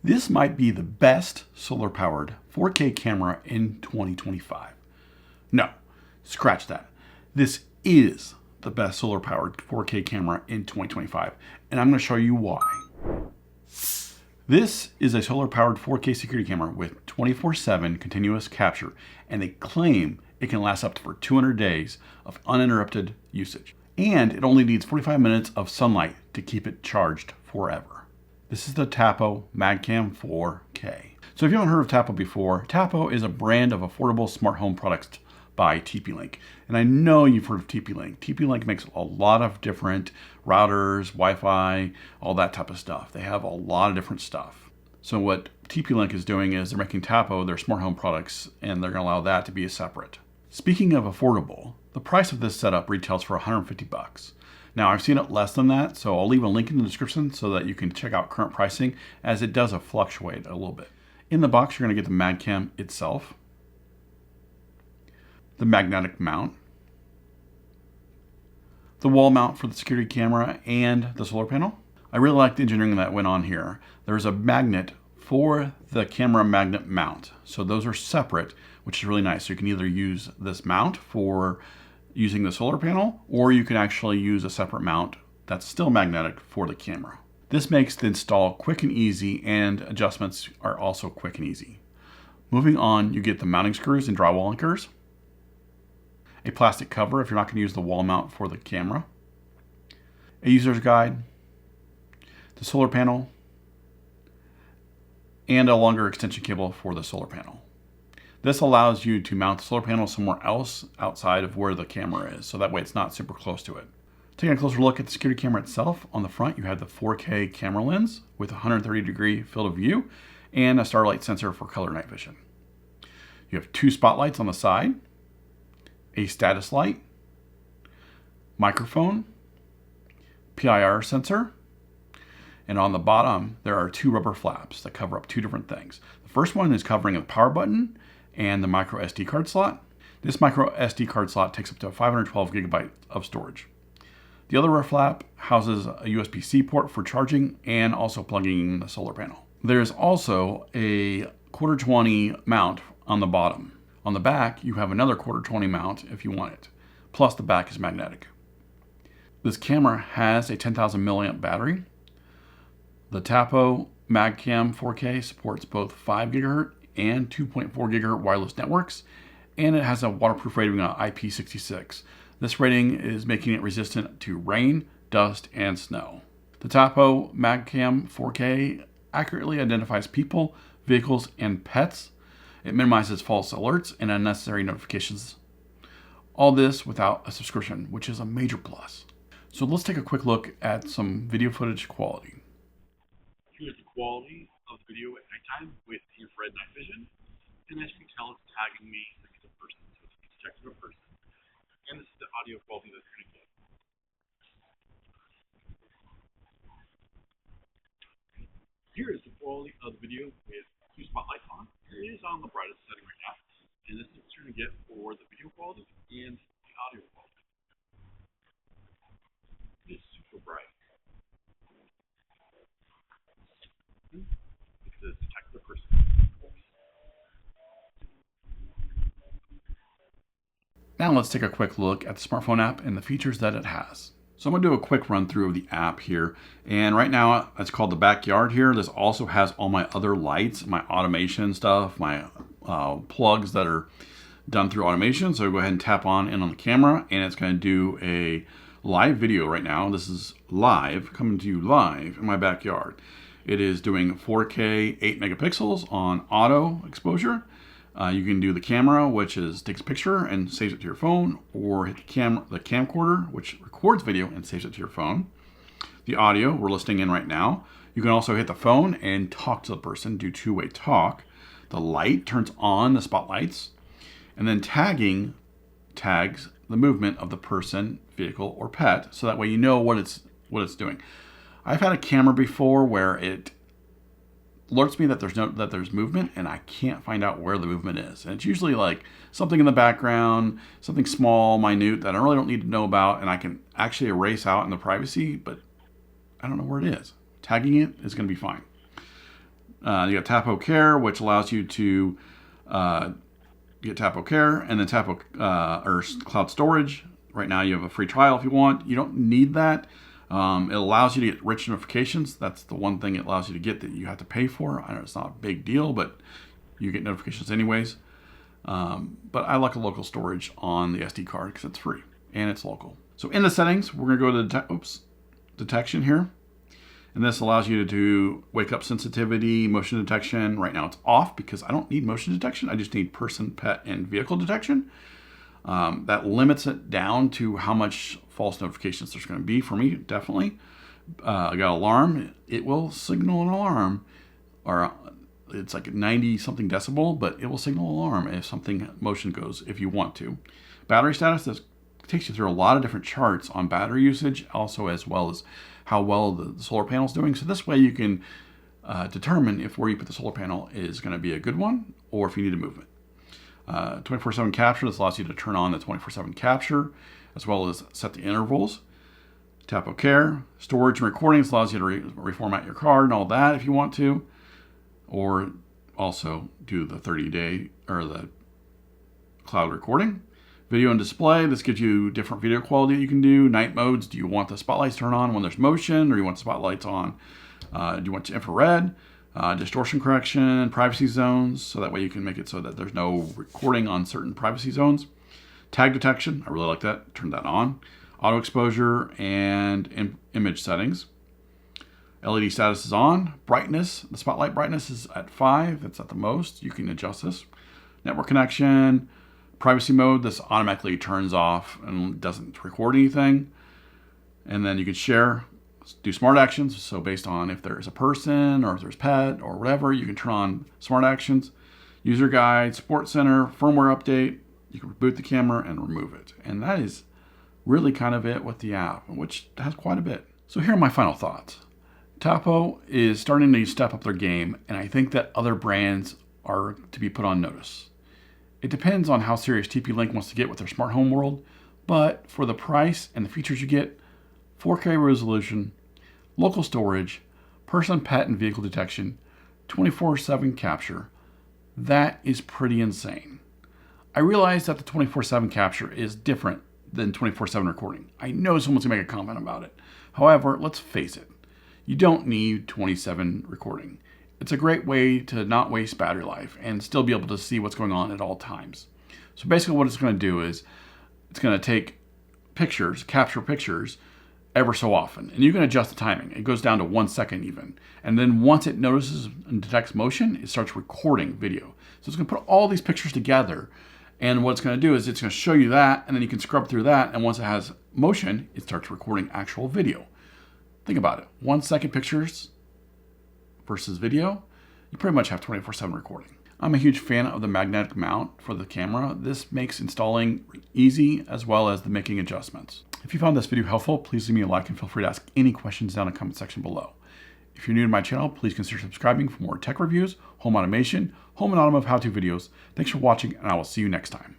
This might be the best solar-powered 4K camera in 2025. No, scratch that. This is the best solar-powered 4K camera in 2025, and I'm going to show you why. This is a solar-powered 4K security camera with 24/7 continuous capture, and they claim it can last up to for 200 days of uninterrupted usage. And it only needs 45 minutes of sunlight to keep it charged forever. This is the Tapo MagCam 4K. So if you haven't heard of Tapo before, Tapo is a brand of affordable smart home products by TP-Link. And I know you've heard of TP-Link. TP-Link makes a lot of different routers, Wi-Fi, all that type of stuff. They have a lot of different stuff. So what TP-Link is doing is they're making Tapo their smart home products, and they're going to allow that to be separate. Speaking of affordable, the price of this setup retails for $150. Now I've seen it less than that, so I'll leave a link in the description so that you can check out current pricing, as it does fluctuate a little bit. In the box, you're going to get the MadCam itself, the magnetic mount, the wall mount for the security camera, and the solar panel. I really like the engineering that went on here. There's a magnet for the camera magnet mount. So those are separate, which is really nice. So you can either use this mount for using the solar panel, or you can actually use a separate mount that's still magnetic for the camera. This makes the install quick and easy, and adjustments are also quick and easy. Moving on, you get the mounting screws and drywall anchors, a plastic cover if you're not going to use the wall mount for the camera, a user's guide, the solar panel, and a longer extension cable for the solar panel. This allows you to mount the solar panel somewhere else outside of where the camera is, so that way it's not super close to it. Taking a closer look at the security camera itself, on the front you have the 4K camera lens with 130-degree field of view and a starlight sensor for color night vision. You have 2 spotlights on the side, a status light, microphone, PIR sensor, and on the bottom there are 2 rubber flaps that cover up 2 different things. The first one is covering the power button and the micro SD card slot. This micro SD card slot takes up to 512 gigabytes of storage. The other rubber flap houses a USB-C port for charging and also plugging in the solar panel. There's also a 1/4-20 mount on the bottom. On the back, you have another 1/4-20 mount if you want it. Plus the back is magnetic. This camera has a 10,000 milliamp battery. The Tapo MagCam 4K supports both 5 GHz and 2.4 GHz wireless networks, and it has a waterproof rating of IP66. This rating is making it resistant to rain, dust, and snow. The Tapo MagCam 4K accurately identifies people, vehicles, and pets. It minimizes false alerts and unnecessary notifications. All this without a subscription, which is a major plus. So let's take a quick look at some video footage quality. Here's the quality of the video at nighttime with infrared night vision. And as you can tell, it's tagging me next to a person, so it's detecting a person. And this is the audio quality that you're going to get. Here is the quality of the video with 2 spotlights on. It is on the brightest setting right now. And this is what you're going to get for the video quality and the audio quality. It is super bright. It says detect the person. Now let's take a quick look at the smartphone app and the features that it has. So I'm going to do a quick run through of the app here. And right now it's called the backyard here. This also has all my other lights, my automation stuff, my plugs that are done through automation. So go ahead and tap on in on the camera, and it's going to do a live video right now. This is live, coming to you live in my backyard. It is doing 4K 8 megapixels on auto exposure. You can do the camera, which takes a picture and saves it to your phone, or hit the camcorder, which records video and saves it to your phone. The audio we're listening in right now. You can also hit the phone and talk to the person, do 2-way talk. The light turns on the spotlights, and then tagging tags the movement of the person, vehicle, or pet, so that way you know what it's doing. I've had a camera before where it alerts me that there's movement, and I can't find out where the movement is. And it's usually like something in the background, something small, minute that I really don't need to know about, and I can actually erase out in the privacy, but I don't know where it is. Tagging it is going to be fine. You got Tapo Care, which allows you to get Tapo Care, and then Tapo or cloud storage. Right now you have a free trial if you want. You don't need that. It allows you to get rich notifications. That's the one thing it allows you to get that you have to pay for. I know it's not a big deal, but you get notifications anyways. But I like a local storage on the SD card because it's free and it's local. So in the settings, we're going to go to detection here. And this allows you to do wake up sensitivity, motion detection. Right now it's off because I don't need motion detection. I just need person, pet, and vehicle detection. That limits it down to how much false notifications there's going to be for me, definitely. I got alarm. It will signal an alarm, or it's like 90 something decibel, but it will signal alarm if something motion goes if you want to. Battery status, this takes you through a lot of different charts on battery usage, also as well as how well the solar panel is doing. So this way you can determine if where you put the solar panel is going to be a good one or if you need to move it. 24/7 capture, this allows you to turn on the 24/7 capture as well as set the intervals. Tapo Care, storage and recording, this allows you to reformat your card and all that if you want to, or also do the 30-day or the cloud recording. Video and display, this gives you different video quality that you can do. Night modes, do you want the spotlights turned on when there's motion, or you want the spotlights on? Do you want infrared? Distortion correction, privacy zones, so that way you can make it so that there's no recording on certain privacy zones. Tag detection, I really like that, turn that on. Auto exposure and image settings. LED status is on. Brightness, the spotlight brightness is at 5, it's at the most, you can adjust this. Network connection, privacy mode, this automatically turns off and doesn't record anything. And then you can share, do smart actions. So based on if there's a person or if there's pet or whatever, you can turn on smart actions. User guide, support center, firmware update. You can reboot the camera and remove it. And that is really kind of it with the app, which has quite a bit. So here are my final thoughts. Tapo is starting to step up their game, and I think that other brands are to be put on notice. It depends on how serious TP-Link wants to get with their smart home world, but for the price and the features you get, 4K resolution, local storage, person, pet, and vehicle detection, 24/7 capture, that is pretty insane. I realize that the 24/7 capture is different than 24/7 recording. I know someone's gonna make a comment about it. However, let's face it, you don't need 27 recording. It's a great way to not waste battery life and still be able to see what's going on at all times. So basically what it's going to do is it's going to take pictures, capture pictures ever so often. And you can adjust the timing. It goes down to 1 second even. And then once it notices and detects motion, it starts recording video. So it's going to put all these pictures together. And what it's going to do is it's going to show you that, and then you can scrub through that. And once it has motion, it starts recording actual video. Think about it. 1 second pictures versus video, you pretty much have 24/7 recording. I'm a huge fan of the magnetic mount for the camera. This makes installing easy as well as the making adjustments. If you found this video helpful, please leave me a like and feel free to ask any questions down in the comment section below. If you're new to my channel, please consider subscribing for more tech reviews, home automation, home and automotive how-to videos. Thanks for watching, and I will see you next time.